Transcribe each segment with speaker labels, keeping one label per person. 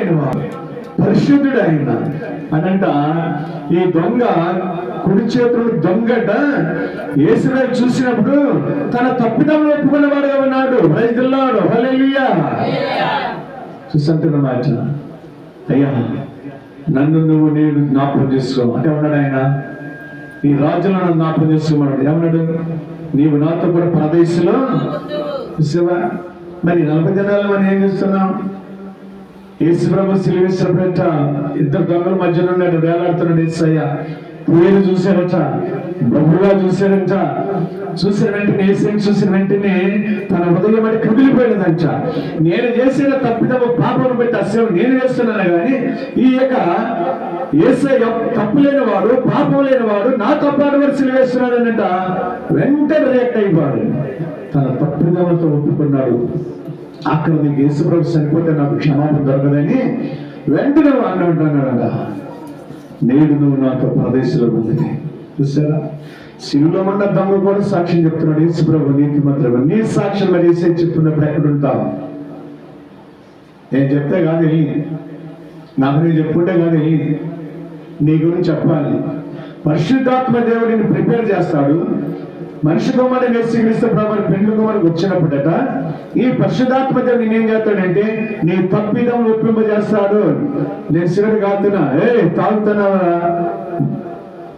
Speaker 1: లేనివాడు, పరిశుద్ధుడు ఆయన అనంట. ఈ దొంగ కుడి చేతులు దొంగట యేసుని చూసినప్పుడు తన తప్పిదం ఒప్పుకున్నవాడుగా ఉన్నాడు. రైతుల్లాడు హల్లెలూయా. చూసంటున్న మాట, అయ్యా నన్ను నువ్వు నేను జ్ఞాపకం చేసుకో అంటే ఉన్నాడు ఆయన. ఈ రాజులను నన్ను జ్ఞాపకం చేసుకోమన్నాడు. ఏమన్నాడు? నీవు నాతో కూడా పరదేశంలో చూసావా. మరి 40 దినాలు మనం ఏం చేస్తున్నాం? యేసు ప్రభు సిలువేశ్వర పెట్ట ఇద్దరు దొంగల మధ్యలో ఉన్నాడు, వేలాడుతున్నాడు. యేసయ్య పూయలు చూశాడట, బహుగా చూశాడంట. చూసిన వెంటనే యేసుని చూసిన వెంటనే తన హృదయం అంటే కదిలిపోయినదంట. నేను చేసిన తప్పిదము పాపను బట్టి అసలు నేను చేస్తున్నాను కానీ ఈ యొక్క యేసయ్య తప్పు లేనివాడు, పాపం లేనివాడు, నా తప్పాడు వరకు సిలువేస్తున్నాడు అన్నట. వెంటనే రియాక్ట్ అయిపోయాడు, తన తప్పిదములతో ఒప్పుకున్నాడు. అక్కడ నీకు యేసుప్రభు చనిపోతే నాకు క్షమాపణ దొరకదని వెంటనే అన్నాడు. నేడు నువ్వు నాతో పరదేశంలో ఉంది. చూసారా, సిలువలో ఉన్న దొంగ కూడా సాక్ష్యం చెప్తున్నాడు. యేసుప్రభు నీతి మాత్రమే నీ సాక్ష్యం మరి వేసే చెప్తున్నప్పుడు ఎక్కడుంటావు? నేను చెప్తే కాదు వెళ్ళి, నాకు నేను చెప్పుకుంటే కాదు వెళ్ళి, నీ గురించి చెప్పాలి. పరిశుద్ధాత్మ దేవుడిని ప్రిపేర్ చేస్తాడు. మనిషి కుమారుడు యేసుక్రీస్తు ప్రభువు పెండ్లి కుమారుడు వచ్చినప్పుడట ఈ పరిశుద్ధాత్మ దేవుడు నేనేం చేస్తాడంటే నీ తప్పిదం ఒప్పింపజేస్తాడు. నేను సిగరెట్ కాగుతున్నా, తాగుతున్నావరా,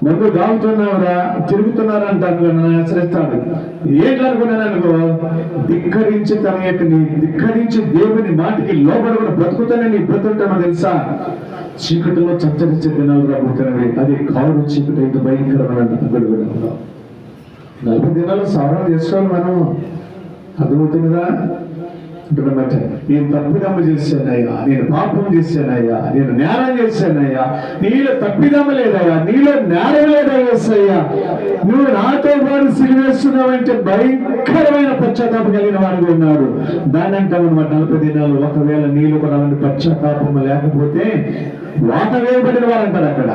Speaker 1: మందు తాగుతున్నావరా, తిరుగుతున్నారా అంటాను, నన్ను హెచ్చరిస్తాడు. ఏంటనుకున్నాను అనుకో, ధిక్కరించి తన యొక్క ధిక్కరించి దేవుని మాటికి లోపల కూడా బ్రతుకుతానని బ్రతుకుంటామో తెలుసా. చీకటిలో చచ్చరించే దినాలు రాబోతున్నవి. అది కారు చీకటి అయితే భయంకరమైన 40 దినాలు సాధన చేసుకోవాలి మనం. అర్థమవుతున్నదా? అంటున్నమాట, నేను తప్పిదమ్మ చేశానయ్యా, నేను పాపం చేశానయ్యా, నేను నేరం చేశానయ్యా. నీలో తప్పిదమ్మ లేదయ్యా, నీలో నేరం లేదయ్యా. నువ్వు నాతో పాటు సిలివేస్తున్నావంటే భయంకరమైన పశ్చాత్తాపం కలిగిన వాడిగా ఉన్నాడు. దాన్ని అంటామన్నమాట 40 దినాలు. ఒకవేళ నీళ్ళు కూడా అలాంటి పశ్చాత్తాపం లేకపోతే వాత వేయబడిన వారు అంటారు. అక్కడ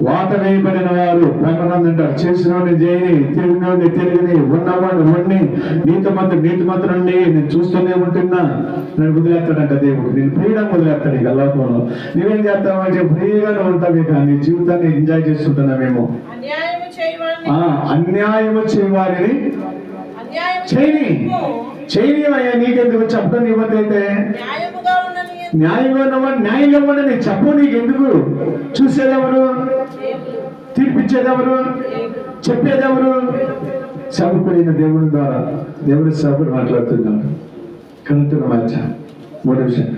Speaker 1: వాత వేయబడిన వారు కొంతమంది అంటారు, చేసినవాడిని చేయని, తిరిగినవాడిని తిరిగిని, ఉన్నవాడిని వండి, నీతిమంతుడండి నేను చూస్తూనే ఉంటున్నా, నేను వదిలేస్తాడంట దేవుడు. నేను ఫ్రీడమ్ వదిలేస్తాడు. ఇక లోకంలో నువ్వేం చేస్తావంటే ఫ్రీగానే ఉంటావు, కానీ జీవితాన్ని ఎంజాయ్ చేస్తుంటున్నామేమో. అన్యాయము చేయవారిని చేయనివయ్యా, నీకెందుకు చెప్పడం? ఇవ్వదైతే న్యాయంగా ఉన్నవాడు న్యాయంగా ఇవ్వండి చెప్పు. నీకెందుకు? చూసేదెవరు? తీర్పిచ్చేదెవరు? చెప్పేదెవరు? సేవకుడైన దేవుని ద్వారా దేవుడి సేవకుడు మాట్లాడుతున్నాడు. కనుక మాట 3 విషయం